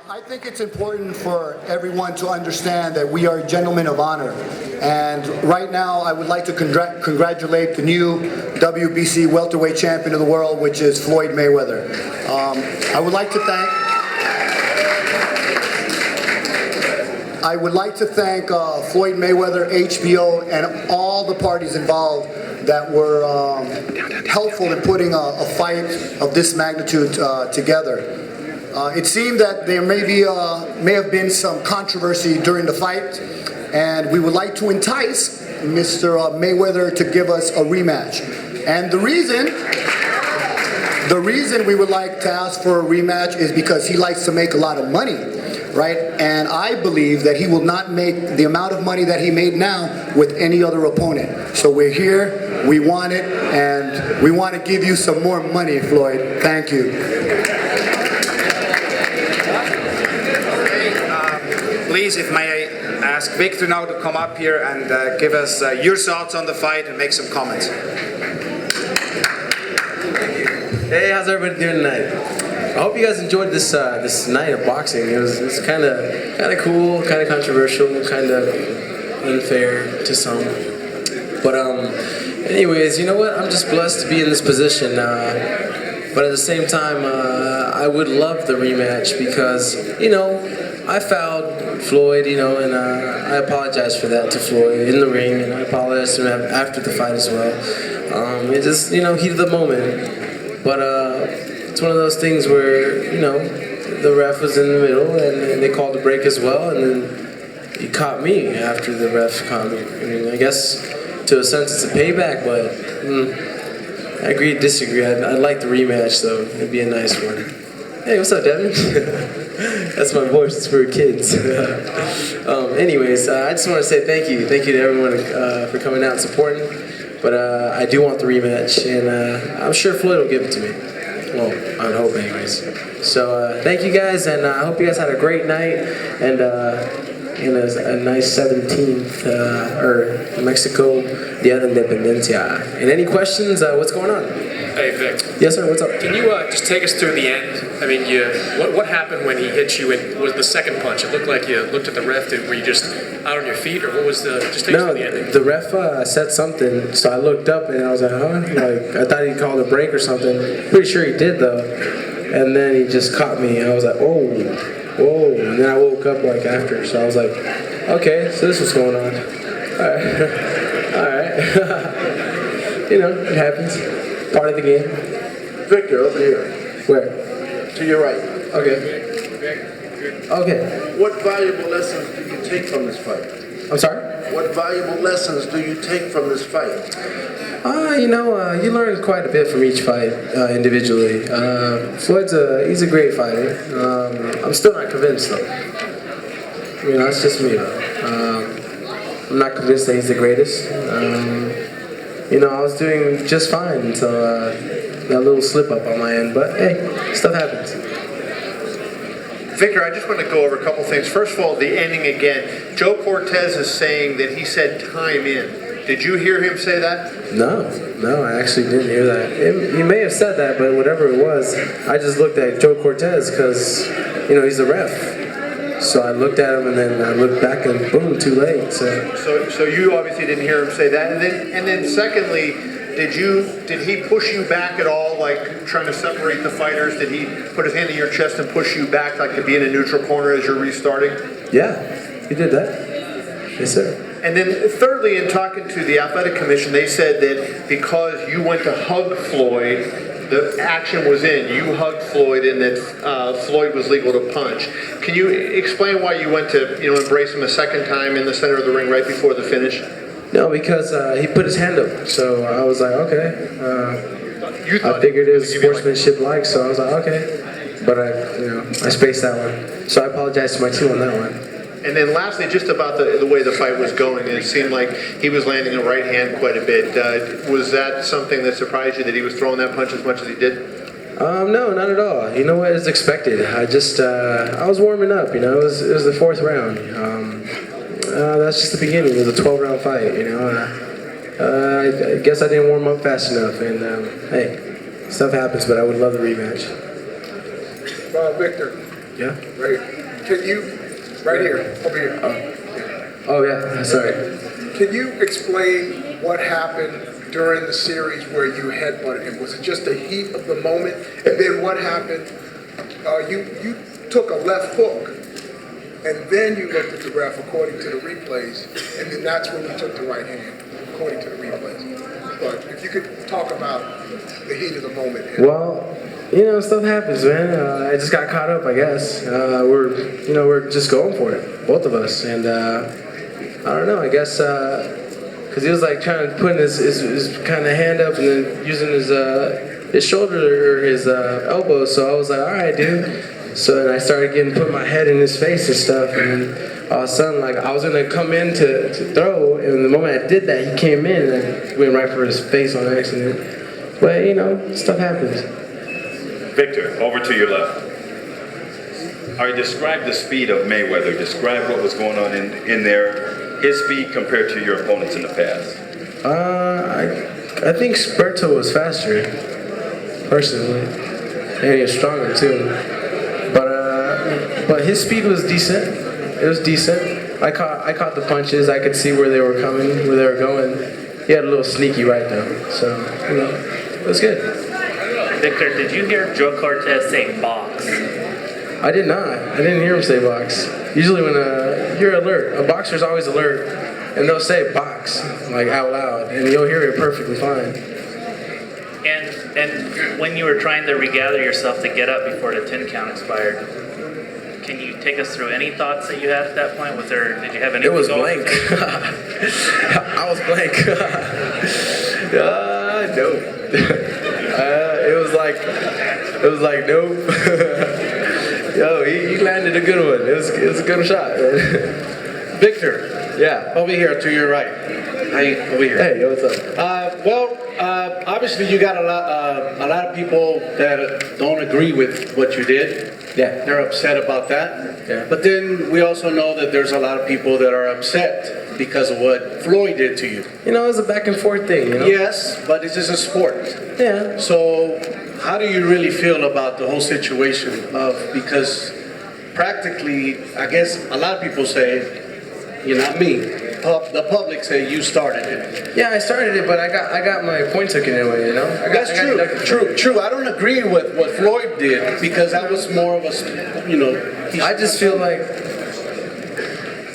I think it's important for everyone to understand that we are gentlemen of honor. And right now, I would like to congratulate the new WBC welterweight champion of the world, which is Floyd Mayweather. I would like to thank Floyd Mayweather, HBO, and all the parties involved that were helpful in putting a fight of this magnitude together. It seemed that there may have been some controversy during the fight, and we would like to entice Mr. Mayweather to give us a rematch. And the reason we would like to ask for a rematch is because he likes to make a lot of money, right? And I believe that he will not make the amount of money that he made now with any other opponent. So we're here, we want it, and we want to give you some more money, Floyd. Thank you. Please, if may I ask Victor now to come up here and give us your thoughts on the fight and make some comments. Hey, how's everybody doing tonight? I hope you guys enjoyed this this night of boxing. It was kind of cool, kind of controversial, kind of unfair to some. But anyways, you know what? I'm just blessed to be in this position. But at the same time, I would love the rematch because, you know, I fouled Floyd, you know, and I apologize for that to Floyd in the ring, and I apologize to him after the fight as well. It just, you know, heat of the moment. But it's one of those things where, you know, the ref was in the middle, and they called a break as well, and then he caught me after the ref caught me. I mean, I guess to a sense it's a payback, but I agree to disagree. I'd like the rematch, though. It'd be a nice one. Hey, what's up, Devin? That's my voice, it's for kids. Anyways, I just want to say thank you. Thank you to everyone for coming out and supporting. But I do want the rematch, and I'm sure Floyd will give it to me. Well, I would hope anyways. So thank you guys, and I hope you guys had a great night, and a nice 17th, or Mexico, Dia de Independencia. And any questions, what's going on? Hey, Vic. Yes, sir, what's up? Can you just take us through the end? I mean, what happened when he hit you? It was the second punch. It looked like you looked at the ref. Were you just out on your feet, or what was the? Just take us through the ending. The ref said something, so I looked up and I was like, huh? Like I thought he called a break or something. Pretty sure he did though. And then he just caught me. And I was like, oh, whoa! And then I woke up like after, so I was like, okay, so this was going on. All right, all right. You know, it happens. Part of the game. Victor, over here. Where? To your right. Okay. Okay. What valuable lessons do you take from this fight? I'm sorry? What valuable lessons do you take from this fight? You know, you learn quite a bit from each fight individually. Floyd's he's a great fighter. I'm still not convinced though. You know, that's just me though. I'm not convinced that he's the greatest. You know, I was doing just fine until that little slip up on my end, but hey, stuff happens. Victor, I just want to go over a couple things. First of all, the ending again. Joe Cortez is saying that he said time in. Did you hear him say that? No, I actually didn't hear that. He may have said that, but whatever it was, I just looked at Joe Cortez because, you know, he's the ref. So I looked at him and then I looked back and boom, too late. So you obviously didn't hear him say that. And then secondly, did he push you back at all, like trying to separate the fighters? Did he put his hand in your chest and push you back, like to be in a neutral corner as you're restarting? Yeah, he did that. Yes, sir. And then thirdly, in talking to the athletic commission, they said that because you went to hug Floyd, the action was in. You hugged Floyd, and that Floyd was legal to punch. Can you explain why you went to, you know, embrace him a second time in the center of the ring right before the finish? No, because he put his hand up, so I was like, okay. I figured it was sportsmanship-like, so I was like, okay. But I spaced that one. So I apologize to my team on that one. And then lastly, just about the way the fight was going, it seemed like he was landing a right hand quite a bit. Was that something that surprised you, that he was throwing that punch as much as he did? No, not at all. You know what, it's expected. I just, I was warming up, you know, it was the fourth round. That's just the beginning. It was a 12-round fight, you know. I guess I didn't warm up fast enough, and hey, stuff happens, but I would love the rematch. Victor, Yeah. Right. Can you, right here, over here. Oh yeah. Sorry. Can you explain what happened during the series where you headbutted him? Was it just the heat of the moment? And then what happened? You took a left hook, and then you looked at the ref according to the replays, and then that's when you took the right hand, according to the replays. But if you could talk about the heat of the moment. Well, stuff happens, man. I just got caught up, I guess. We're just going for it, both of us, and I don't know. I guess because he was like trying to put his kind of hand up and then using his shoulder or his elbow. So I was like, all right, dude. So then I started putting my head in his face and stuff, and then all of a sudden, like, I was gonna come in to throw, and the moment I did that, he came in and I went right for his face on accident. But stuff happens. Victor, over to your left. All right, describe the speed of Mayweather. Describe what was going on in there, his speed compared to your opponents in the past. I think Sperto was faster, personally, and he was stronger too. But his speed was decent. It was decent. I caught the punches. I could see where they were coming, where they were going. He had a little sneaky right though, so it was good. Victor, did you hear Joe Cortez say box? I did not. I didn't hear him say box. Usually when you're alert, a boxer's always alert, and they'll say box like out loud, and you'll hear it perfectly fine. And when you were trying to regather yourself to get up before the 10 count expired, can you take us through any thoughts that you had at that point? Did you have any? It was blank. I was blank. Nope. It was like nope. Yo, he landed a good one. It was a good shot, man. Victor, Yeah. over here to your right. Hey, over here. Hey, what's up? Obviously you got a lot of people that don't agree with what you did. Yeah. They're upset about that. Yeah. But then we also know that there's a lot of people that are upset because of what Floyd did to you. It was a back and forth thing, Yes, but this is a sport. Yeah. So how do you really feel about the whole situation because practically, I guess a lot of people say, not me, the public say you started it. Yeah, I started it, but I got my point taken away, That's true. I don't agree with what Floyd did because that was more of a, I just feel like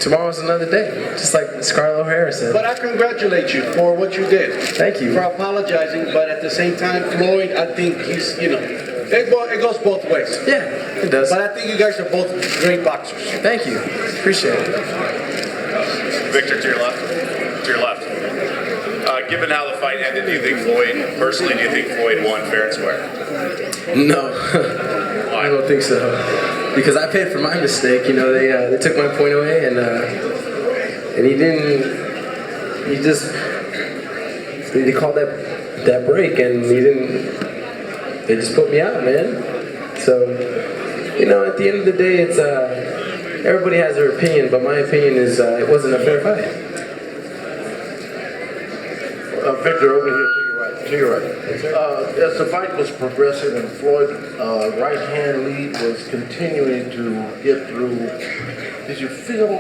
tomorrow's another day, just like Scarlett O'Hara said. But I congratulate you for what you did. Thank you. For apologizing, but at the same time, Floyd, I think he's, it goes both ways. Yeah, it does. But I think you guys are both great boxers. Thank you. Appreciate it. Victor, to your left. Given how the fight ended, do you think Floyd won fair and square? No, I don't think so. Because I paid for my mistake. They took my point away, and he didn't. They called that break, and he didn't. They just put me out, man. So, at the end of the day, it's everybody has their opinion, but my opinion is it wasn't a fair fight. Victor, over here to your right. As the fight was progressing and Floyd's right hand lead was continuing to get through, did you feel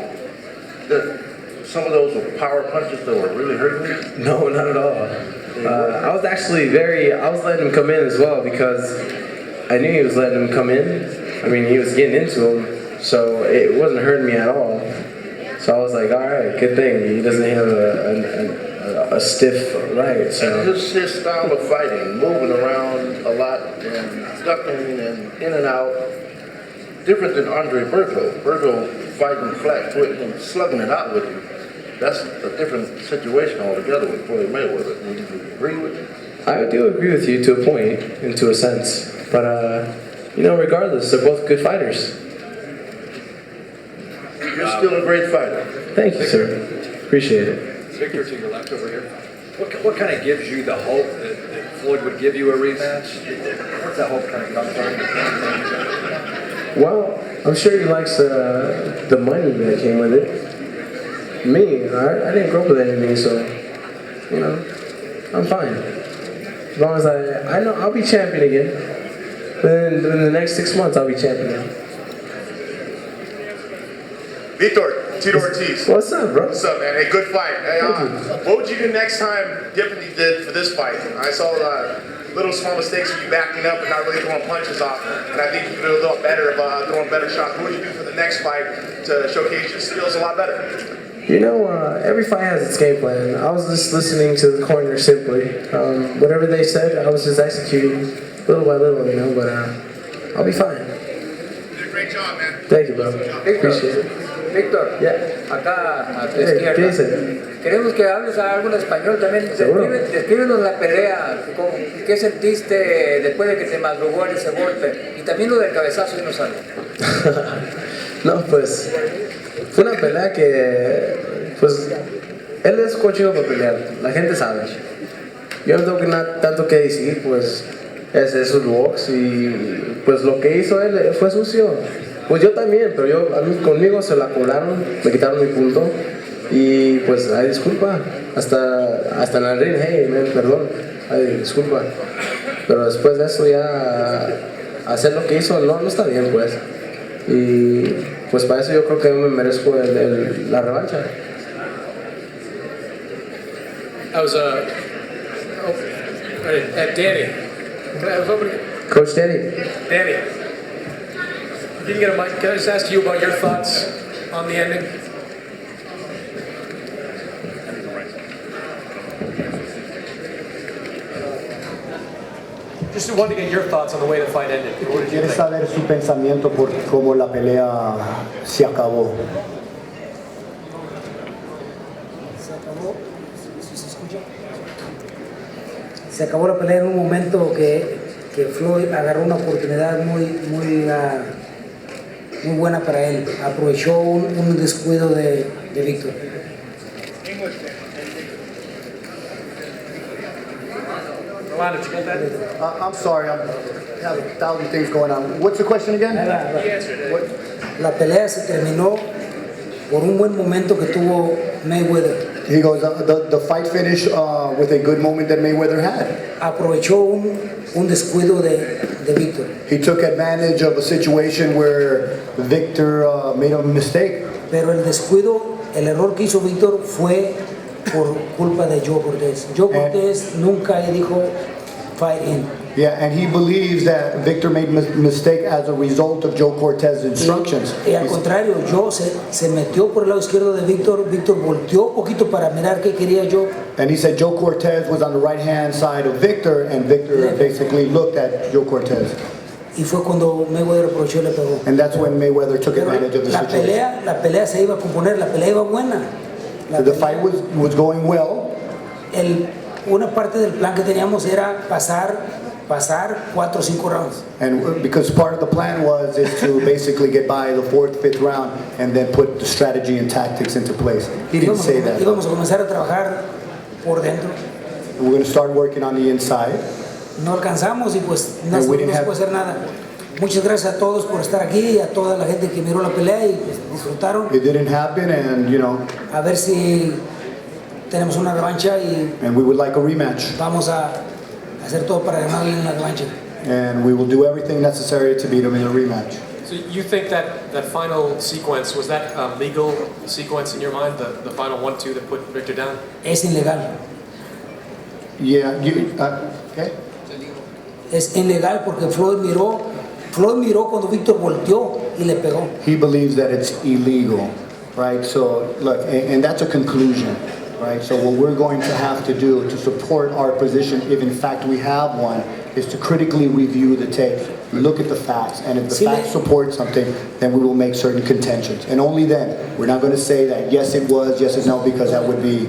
that some of those were power punches that were really hurting you? No, not at all. I was actually I was letting him come in as well because I knew he was letting him come in. I mean, he was getting into him, so it wasn't hurting me at all. So I was like, all right, good thing. He doesn't have a stiff right. So. And his style of fighting, moving around a lot and ducking and in and out, different than Andre Berto. Berto fighting flat-footed and slugging it out with you. That's a different situation altogether with Floyd Mayweather. Would you agree with it? I do agree with you to a point and to a sense. But, regardless, they're both good fighters. You're still a great fighter. Thank you, sir. Appreciate it. Victor, to your left over here. What kind of gives you the hope that Floyd would give you a rematch? Where's that hope kind of come from? Well, I'm sure he likes the money that came with it. Me, I didn't grow up with anything, so, I'm fine. As long as I know I'll be champion again. Within the next 6 months, I'll be champion again. Victor Ortiz. What's up, bro? What's up, man? Hey, good fight. Hey, what would you do next time different than you did for this fight? I saw little small mistakes of you backing up and not really throwing punches off, and I think you could do a little better of throwing better shots. What would you do for the next fight to showcase your skills a lot better? You know, every fight has its game plan. I was just listening to the corner simply. Whatever they said, I was just executing little by little, you know, but I'll be fine. You did a great job, man. Thank you, bro. Appreciate it. Víctor, Yeah. acá a tu Hey, izquierda. ¿qué dice? Queremos que hables algo en español también. Seguro. Descríbenos la pelea. ¿Qué sentiste después de que te madrugó en ese golpe? Y también lo del cabezazo y no sale. No, pues fue una pelea que, pues, él es cochino para pelear, la gente sabe. Yo no tengo tanto que decir, pues, es su box y pues lo que hizo él fue sucio. Pues yo también, pero conmigo se la colaron, me quitaron mi punto y pues, ay, disculpa, hasta en el ring, hey, man, perdón, ay, disculpa. Pero después de eso ya hacer lo que hizo no está bien, pues. Y pues para eso yo creo que me merezco la revancha. I was Danny. I was hoping, Coach Danny. Danny. Can you get a mic? Can I just ask you about your thoughts on the ending? Just wanted to get your thoughts on the way the fight ended. What did you Quiere think? saber su pensamiento por cómo la pelea se acabó. Se acabó la pelea en un momento que Floyd agarró una oportunidad muy buena para él. Aprovechó un descuido de Victor. Rolando, did you get that? I'm sorry, I have 1,000 things going on. What's the question again? La pelea se terminó por un buen momento que tuvo Mayweather. He goes, the fight finished with a good moment that Mayweather had. Aprovechó un descuido de Victor. He took advantage of a situation where Victor made a mistake. Pero el descuido, el error que hizo Victor fue por culpa de Joe Cortez. Joe Cortez nunca le dijo fight in. Yeah, and he believes that Victor made a mistake as a result of Joe Cortez's instructions. Y al contrario, Joe se metió por el lado izquierdo de Victor. Victor volteó un poquito para mirar qué quería Joe. And he said Joe Cortez was on the right-hand side of Victor, and Victor basically looked at Joe Cortez. Y fue cuando Mayweather aprovechó y le pegó. And that's when Mayweather took advantage of the situation. La pelea se iba a componer, la pelea iba buena. So the fight was going well. Una parte del plan que teníamos era pasar 4 o 5 rounds. And because part of the plan was to basically get by the 4th, 5th round and then put the strategy and tactics into place. He didn't say that. Íbamos a comenzar a trabajar por dentro. We're going to start working on the inside. No alcanzamos y pues no se puede hacer nada. Muchas gracias a todos por estar aquí y a toda la gente que miró la pelea y pues, disfrutaron. It didn't happen, and you know. A ver si tenemos una revancha y. And we would like a rematch. Vamos a hacer todo para ganarle en la revancha. And we will do everything necessary to beat him in a rematch. So you think that final sequence, was that a legal sequence in your mind, the final 1-2 that put Victor down? Es ilegal. Yeah, okay. Es ilegal porque Floyd miró cuando Victor volteó y le pegó. He believes that it's illegal, right? So look, and that's a conclusion, right? So what we're going to have to do to support our position, if in fact we have one, is to critically review the tape, look at the facts, and if the facts support something, then we will make certain contentions. And only then, we're not going to say that yes it was, yes it's no, because that would be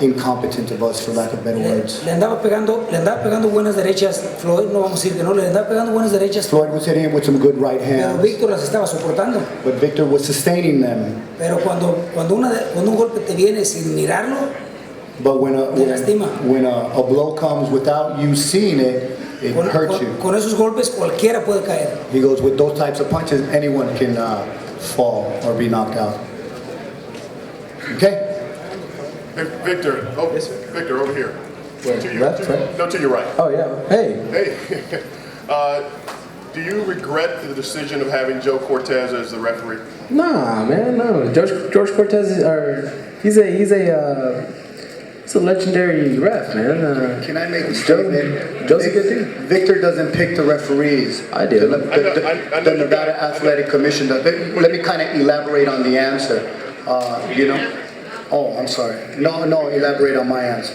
incompetent of us, for lack of better words. Le andaba pegando buenas derechas, Floyd, no vamos a decir que no, le andaba pegando buenas derechas. Floyd was hitting him with some good right hands. Pero Victor las estaba soportando. But Victor was sustaining them. Pero cuando un golpe te viene sin mirarlo, but when a blow comes without you seeing it, it hurts you. Con esos golpes cualquiera puede caer. He goes, with those types of punches, anyone can fall or be knocked out. Okay? Hey, Victor, Victor, over here. Where, left, right? No, to your right. Oh, yeah. Hey. Hey. Do you regret the decision of having Joe Cortez as the referee? Nah, man, no. George Cortez he's a legendary ref, man. Can I make a statement? Joe's a good dude. Victor doesn't pick the referees. I do. The Nevada Athletic Commission does. Let me kind of elaborate on the answer. You know. Oh, I'm sorry. No, elaborate on my answer.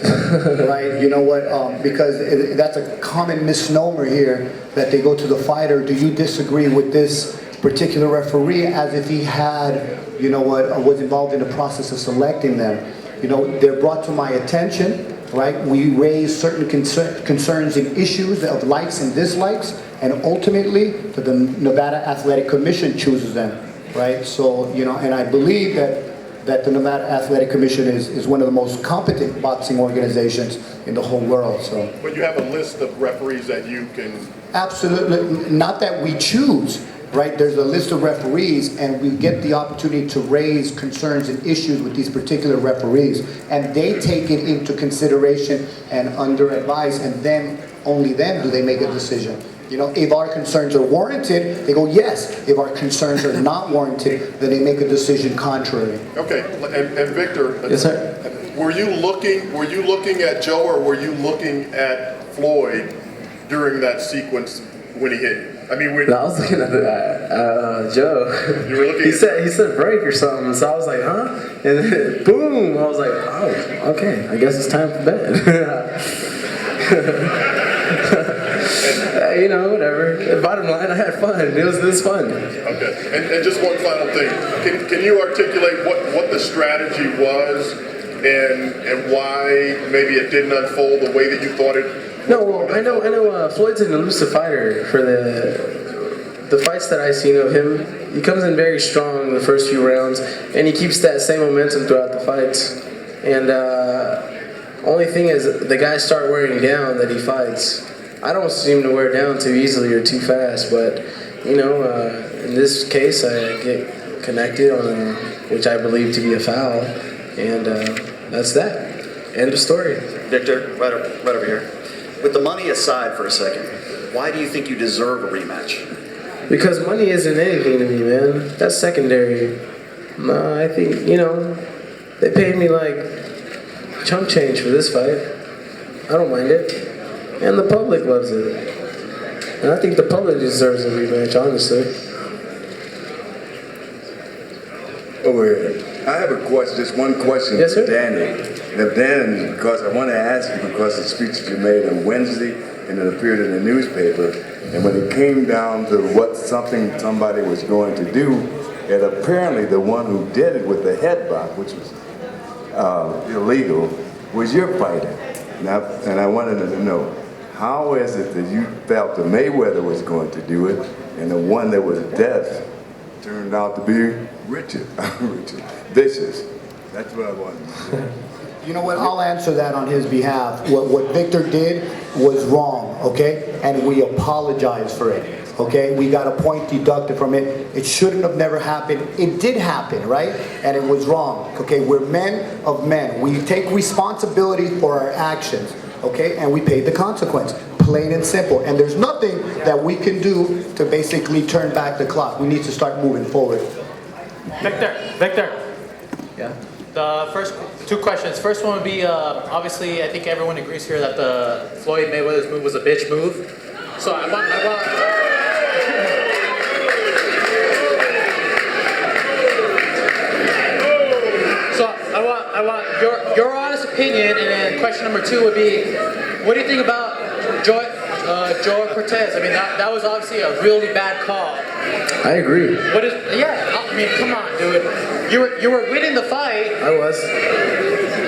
Right? You know what? Because that's a common misnomer here that they go to the fighter. Do you disagree with this particular referee as if he had, you know what, was involved in the process of selecting them? You know, they're brought to my attention, right? We raise certain concerns and issues of likes and dislikes, and ultimately the Nevada Athletic Commission chooses them, right? So, you know, and I believe that the Nevada Athletic Commission is one of the most competent boxing organizations in the whole world. So. But you have a list of referees that you can... Absolutely, not that we choose, right? There's a list of referees, and we get the opportunity to raise concerns and issues with these particular referees, and they take it into consideration and under advice, and then, only then do they make a decision. You know, if our concerns are warranted, they go yes. If our concerns are not warranted, then they make a decision contrary. Okay, and Victor, yes, sir. Were you looking at Joe, or were you looking at Floyd during that sequence when he hit you? I mean, I was looking at Joe. You were looking. He said break or something, so I was like, huh? And then boom, I was like, oh, okay. I guess it's time for bed. You know, whatever. Bottom line, I had fun. It was fun. Okay. And just one final thing. Can you articulate what the strategy was and why maybe it didn't unfold the way that you thought it? No, well, I know. Floyd's an elusive fighter. For the fights that I've seen of him, he comes in very strong in the first few rounds, and he keeps that same momentum throughout the fights. And only thing is, the guys start wearing down that he fights. I don't seem to wear down too easily or too fast, but you know, in this case, I get connected on which I believe to be a foul, and that's that. End of story. Victor, right over here. With the money aside for a second, why do you think you deserve a rematch? Because money isn't anything to me, man. That's secondary. No, I think, you know, they paid me like chump change for this fight. I don't mind it. And the public loves it. And I think the public deserves a rematch, honestly. Over here. I have a question, just one question yes, for sir? Danny. Now, Dan, because I want to ask you because of the speech that you made on Wednesday, and it appeared in the newspaper, and when it came down to what somebody was going to do, and apparently the one who did it with the headlock, which was illegal, was your fighter. And I wanted to know, how is it that you felt that Mayweather was going to do it, and the one that was death turned out to be Richard Vicious? That's what I wanted to know. You know what, I'll answer that on his behalf. What Victor did was wrong, okay? And we apologize for it, okay? We got a point deducted from it. It shouldn't have never happened. It did happen, right? And it was wrong, okay? We're men of men. We take responsibility for our actions, okay? And we paid the consequence, plain and simple. And there's nothing that we can do to basically turn back the clock. We need to start moving forward. Victor. Yeah? The first two questions. First one would be, obviously, I think everyone agrees here that the Floyd Mayweather's move was a bitch move. So I want your honest opinion, and then question number two would be, what do you think about Joe Cortez? I mean, that was obviously a really bad call. I agree. I mean, come on, dude. You were winning the fight. I was.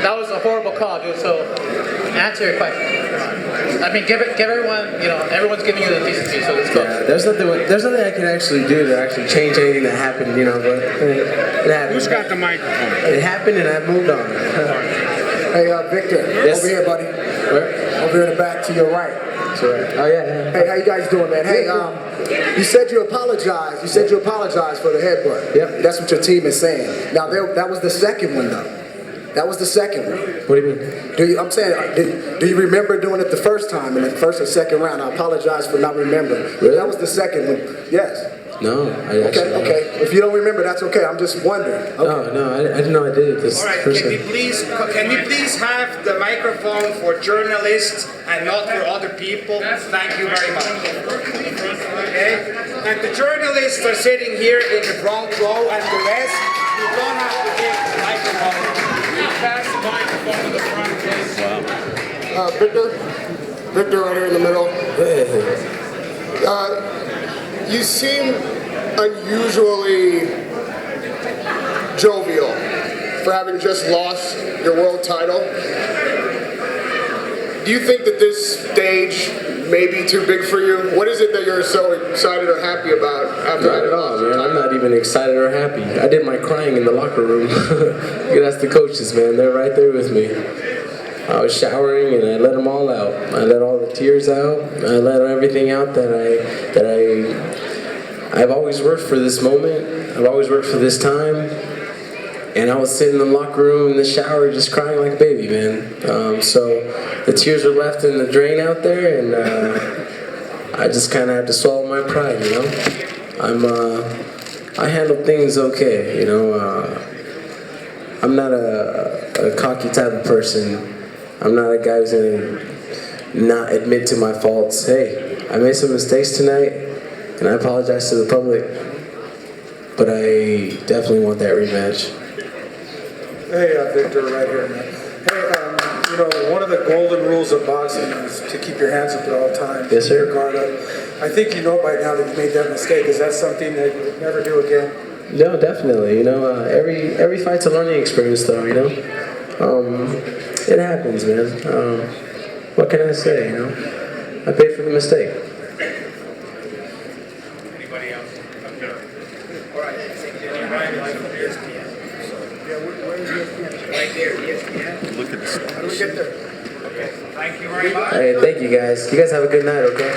That was a horrible call, dude. So, answer your question. I mean, give everyone, you know, everyone's giving you the decency, so let's go. Yeah, there's nothing I can actually do to actually change anything that happened, you know, but it happened. Who's got the microphone? It happened and I moved on. Hey, Victor, yes. Over here, buddy. Where? Over here in the back to your right. That's right. Oh, yeah. Hey, how you guys doing, man? Hey, you said you apologized. You said you apologized for the headbutt. Yep. That's what your team is saying. Now, that was the second one, though. That was the second one. What do you mean? I'm saying, do you remember doing it the first time in the first or second round? I apologize for not remembering. Really? That was the second one. Yes. No, I actually don't. Okay. If you don't remember, that's okay. I'm just wondering. Okay. No, I didn't know I did it this All right, first can we time. please have the microphone for journalists and not for other people? Thank you very much. Okay? And the journalists are sitting here in the front row, and the rest, you don't have to give the microphone. You pass the microphone to the front, please. Victor right here in the middle. You seem unusually jovial for having just lost your world title. Do you think that this stage may be too big for you? What is it that you're so excited or happy about after Not at all, man. I'm not even excited or happy. I did my crying in the locker room. You can ask the coaches, man. They're right there with me. I was showering and I let them all out. I let all the tears out. I let everything out I've always worked for this moment. I've always worked for this time. And I was sitting in the locker room in the shower just crying like a baby, man. So the tears were left in the drain out there, and I just kind of had to swallow my pride, you know. I handle things okay, you know. I'm not a cocky type of person. I'm not a guy who's gonna not admit to my faults. Hey, I made some mistakes tonight, and I apologize to the public, but I definitely want that rematch. Hey, Victor, right here, man. Hey, you know, one of the golden rules of boxing is to keep your hands up at all times. Yes, sir. Keep your guard up. I think you know by now that you made that mistake. Is that something that you would never do again? No, definitely. You know, every fight's a learning experience, though. You know, it happens, man. What can I say? You know, I paid for the mistake. Anybody else? All right. Right there, ESPN. Look at this. How do we get there? Okay. Thank you very much. Hey, thank you guys. You guys have a good night, okay?